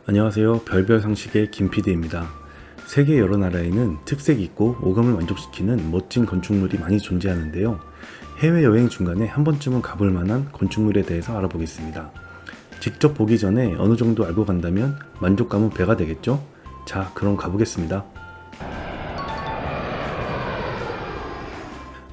안녕하세요. 별별 상식의 김PD입니다. 세계 여러 나라에는 특색 있고 오감을 만족시키는 멋진 건축물이 많이 존재하는데요. 해외여행 중간에 한 번쯤은 가볼 만한 건축물에 대해서 알아보겠습니다. 직접 보기 전에 어느 정도 알고 간다면 만족감은 배가 되겠죠? 자, 그럼 가보겠습니다.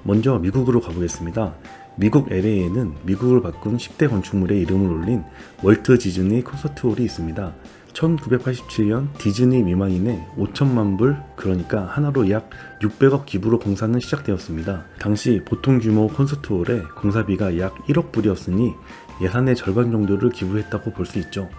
먼저 미국으로 가보겠습니다. 미국 LA에는 미국을 바꾼 10대 건축물의 이름을 올린 월트 디즈니 콘서트홀이 있습니다. 1987년 디즈니 미망인의 5천만 불, 그러니까 하나로 약 600억 기부로 공사는 시작되었습니다. 당시 보통 규모 콘서트홀에 공사비가 약 1억 불이었으니 예산의 절반 정도를 기부했다고 볼 수 있죠.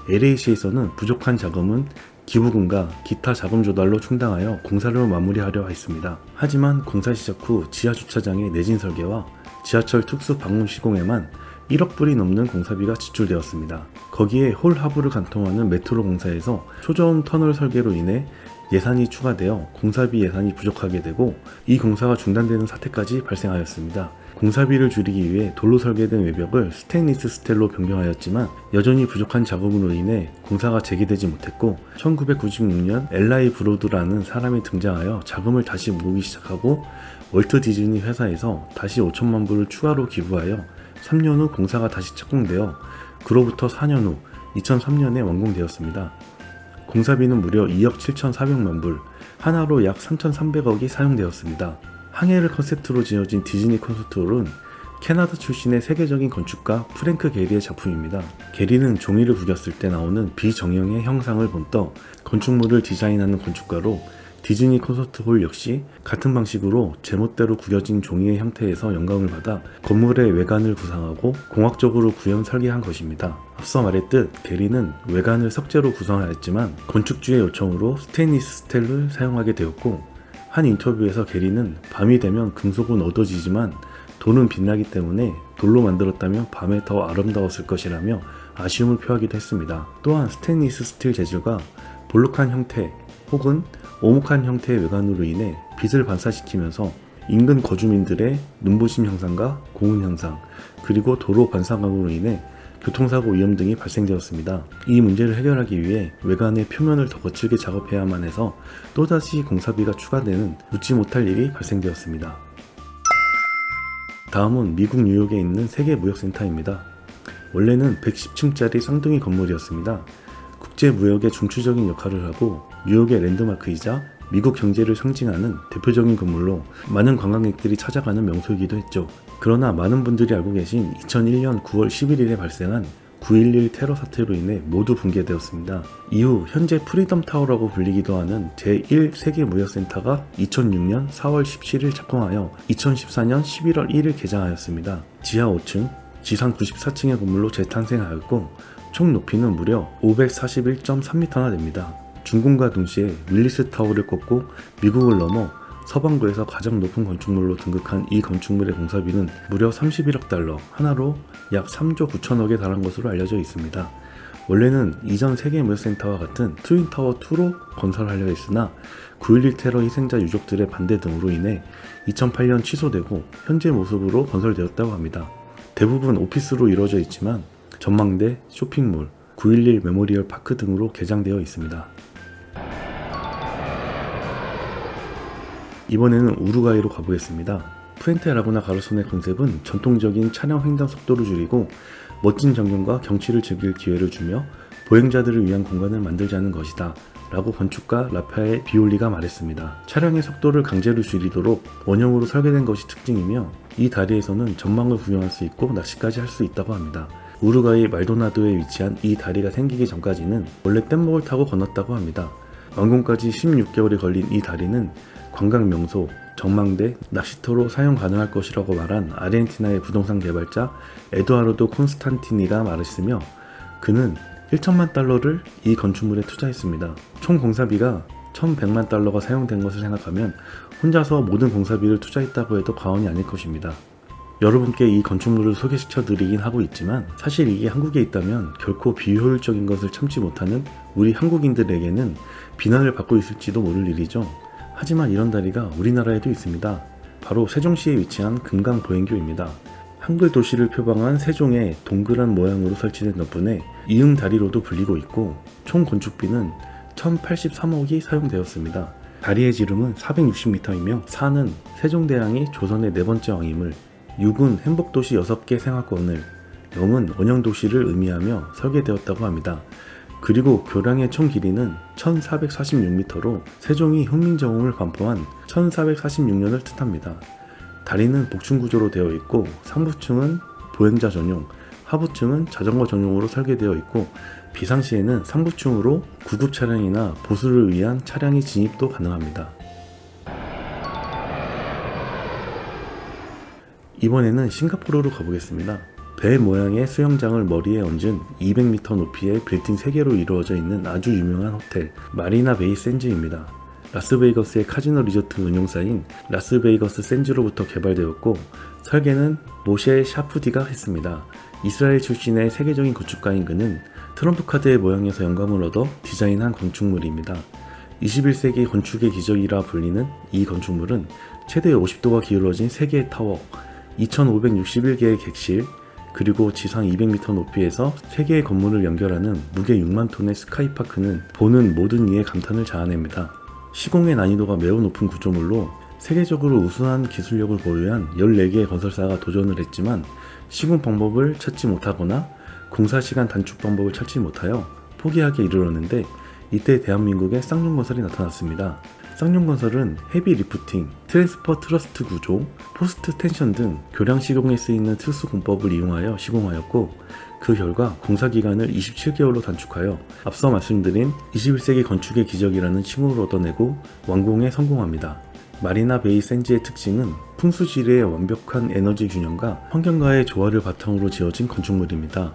LA시에서는 부족한 자금은 기부금과 기타 자금 조달로 충당하여 공사를 마무리하려 했습니다. 하지만 공사 시작 후 지하 주차장의 내진 설계와 지하철 특수 방문 시공에만 1억 불이 넘는 공사비가 지출되었습니다. 거기에 홀 하부를 관통하는 메트로 공사에서 초저음 터널 설계로 인해 예산이 추가되어 공사비 예산이 부족하게 되고 이 공사가 중단되는 사태까지 발생하였습니다. 공사비를 줄이기 위해 돌로 설계된 외벽을 스테인리스 스틸로 변경하였지만 여전히 부족한 작업으로 인해 공사가 재개되지 못했고 1996년 엘라이 브로드라는 사람이 등장하여 자금을 다시 모으기 시작하고 월트 디즈니 회사에서 다시 5천만 불을 추가로 기부하여 3년 후 공사가 다시 착공되어 그로부터 4년 후 2003년에 완공되었습니다. 공사비는 무려 2억 7,400만 불, 하나로 약 3,300억이 사용되었습니다. 항해를 컨셉트로 지어진 디즈니 콘서트홀은 캐나다 출신의 세계적인 건축가 프랭크 게리의 작품입니다. 게리는 종이를 구겼을 때 나오는 비정형의 형상을 본떠 건축물을 디자인하는 건축가로 디즈니 콘서트홀 역시 같은 방식으로 제멋대로 구겨진 종이의 형태에서 영감을 받아 건물의 외관을 구상하고 공학적으로 구현 설계한 것입니다. 앞서 말했듯 게리는 외관을 석재로 구성하였지만 건축주의 요청으로 스테인리스 스틸을 사용하게 되었고 한 인터뷰에서 게리는 밤이 되면 금속은 어두워지지만 돌은 빛나기 때문에 돌로 만들었다면 밤에 더 아름다웠을 것이라며 아쉬움을 표하기도 했습니다. 또한 스테인리스 스틸 재질과 볼록한 형태 혹은 오목한 형태의 외관으로 인해 빛을 반사시키면서 인근 거주민들의 눈부심 현상과 고운 현상, 그리고 도로 반사광으로 인해 교통사고 위험 등이 발생되었습니다. 이 문제를 해결하기 위해 외관의 표면을 더 거칠게 작업해야만 해서 또다시 공사비가 추가되는 웃지 못할 일이 발생되었습니다. 다음은 미국 뉴욕에 있는 세계무역센터입니다. 원래는 110층짜리 쌍둥이 건물이었습니다. 국제무역의 중추적인 역할을 하고 뉴욕의 랜드마크이자 미국 경제를 상징하는 대표적인 건물로 많은 관광객들이 찾아가는 명소이기도 했죠. 그러나 많은 분들이 알고 계신 2001년 9월 11일에 발생한 9.11 테러 사태로 인해 모두 붕괴되었습니다. 이후 현재 프리덤 타워라고 불리기도 하는 제1세계무역센터가 2006년 4월 17일 착공하여 2014년 11월 1일 개장하였습니다. 지하 5층, 지상 94층의 건물로 재탄생하였고 총 높이는 무려 541.3m나 됩니다. 준공과 동시에 윌리스 타워를 꺾고 미국을 넘어 서반구에서 가장 높은 건축물로 등극한 이 건축물의 공사비는 무려 31억 달러, 하나로 약 3조 9천억에 달한 것으로 알려져 있습니다. 원래는 이전 세계무역센터와 같은 트윈타워2로 건설하려 했으나 9.11 테러 희생자 유족들의 반대 등으로 인해 2008년 취소되고 현재 모습으로 건설되었다고 합니다. 대부분 오피스로 이루어져 있지만 전망대, 쇼핑몰, 9.11 메모리얼 파크 등으로 개장되어 있습니다. 이번에는 우루과이로 가보겠습니다. 푸엔테 라구나 가로손의 컨셉은 전통적인 차량 횡단 속도를 줄이고 멋진 전경과 경치를 즐길 기회를 주며 보행자들을 위한 공간을 만들자는 것이다 라고 건축가 라파엘 비올리가 말했습니다. 차량의 속도를 강제로 줄이도록 원형으로 설계된 것이 특징이며 이 다리에서는 전망을 구경할 수 있고 낚시까지 할 수 있다고 합니다. 우루과이 말도나도에 위치한 이 다리가 생기기 전까지는 원래 뗏목을 타고 건넜다고 합니다. 완공까지 16개월이 걸린 이 다리는 관광 명소, 전망대, 낚시터로 사용 가능할 것이라고 말한 아르헨티나의 부동산 개발자 에두아르도 콘스탄티니가 말했으며 그는 1천만 달러를 이 건축물에 투자했습니다. 총 공사비가 1,100만 달러가 사용된 것을 생각하면 혼자서 모든 공사비를 투자했다고 해도 과언이 아닐 것입니다. 여러분께 이 건축물을 소개시켜 드리긴 하고 있지만 사실 이게 한국에 있다면 결코 비효율적인 것을 참지 못하는 우리 한국인들에게는 비난을 받고 있을지도 모를 일이죠. 하지만 이런 다리가 우리나라에도 있습니다. 바로 세종시에 위치한 금강보행교입니다. 한글 도시를 표방한 세종의 동그란 모양으로 설치된 덕분에 이응다리로도 불리고 있고 총 건축비는 1083억이 사용되었습니다. 다리의 지름은 460m이며 사는 세종대왕이 조선의 네 번째 왕임을, 6은 행복도시 6개 생활권을, 0은 원형도시를 의미하며 설계되었다고 합니다. 그리고 교량의 총 길이는 1446m로 세종이 훈민정음을 반포한 1446년을 뜻합니다. 다리는 복층 구조로 되어 있고 상부층은 보행자 전용, 하부층은 자전거 전용으로 설계되어 있고 비상시에는 상부층으로 구급 차량이나 보수를 위한 차량이 진입도 가능합니다. 이번에는 싱가포르로 가보겠습니다. 배 모양의 수영장을 머리에 얹은 200m 높이의 빌딩 3개로 이루어져 있는 아주 유명한 호텔 마리나 베이 샌즈입니다. 라스베이거스의 카지노 리조트 운영사인 라스베이거스 샌즈로부터 개발되었고 설계는 모셰 샤프디가 했습니다. 이스라엘 출신의 세계적인 건축가인 그는 트럼프 카드의 모양에서 영감을 얻어 디자인한 건축물입니다. 21세기 건축의 기적이라 불리는 이 건축물은 최대 50도가 기울어진 3개의 타워, 2561개의 객실, 그리고 지상 200m 높이에서 3개의 건물을 연결하는 무게 6만 톤의 스카이파크는 보는 모든 이의 감탄을 자아냅니다. 시공의 난이도가 매우 높은 구조물로 세계적으로 우수한 기술력을 보유한 14개의 건설사가 도전을 했지만 시공 방법을 찾지 못하거나 공사시간 단축 방법을 찾지 못하여 포기하게 이르렀는데 이때 대한민국의 쌍용건설이 나타났습니다. 쌍용건설은 헤비 리프팅, 트랜스퍼 트러스트 구조, 포스트 텐션 등 교량 시공에 쓰이는 특수 공법을 이용하여 시공하였고 그 결과 공사기간을 27개월로 단축하여 앞서 말씀드린 21세기 건축의 기적이라는 칭호를 얻어내고 완공에 성공합니다. 마리나 베이 샌즈의 특징은 풍수지리의 완벽한 에너지 균형과 환경과의 조화를 바탕으로 지어진 건축물입니다.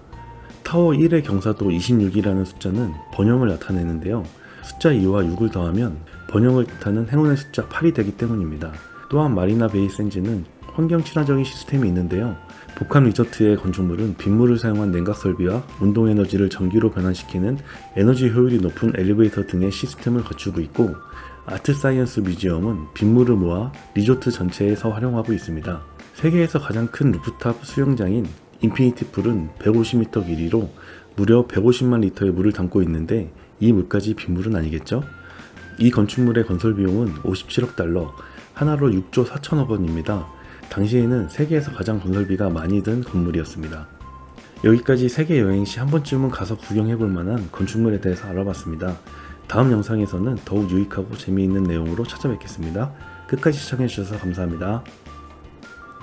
타워 1의 경사도 26이라는 숫자는 번영을 나타내는데요. 숫자 2와 6을 더하면 번영을 뜻하는 행운의 숫자 8이 되기 때문입니다. 또한 마리나 베이 샌즈는 환경 친화적인 시스템이 있는데요. 복합 리조트의 건축물은 빗물을 사용한 냉각 설비와 운동 에너지를 전기로 변환시키는 에너지 효율이 높은 엘리베이터 등의 시스템을 갖추고 있고 아트 사이언스 뮤지엄은 빗물을 모아 리조트 전체에서 활용하고 있습니다. 세계에서 가장 큰 루프탑 수영장인 인피니티 풀은 150m 길이로 무려 150만 리터의 물을 담고 있는데 이 물까지 빗물은 아니겠죠? 이 건축물의 건설 비용은 57억 달러, 하나로 6조 4천억 원입니다. 당시에는 세계에서 가장 건설비가 많이 든 건물이었습니다. 여기까지 세계 여행 시 한 번쯤은 가서 구경해볼 만한 건축물에 대해서 알아봤습니다. 다음 영상에서는 더욱 유익하고 재미있는 내용으로 찾아뵙겠습니다. 끝까지 시청해주셔서 감사합니다.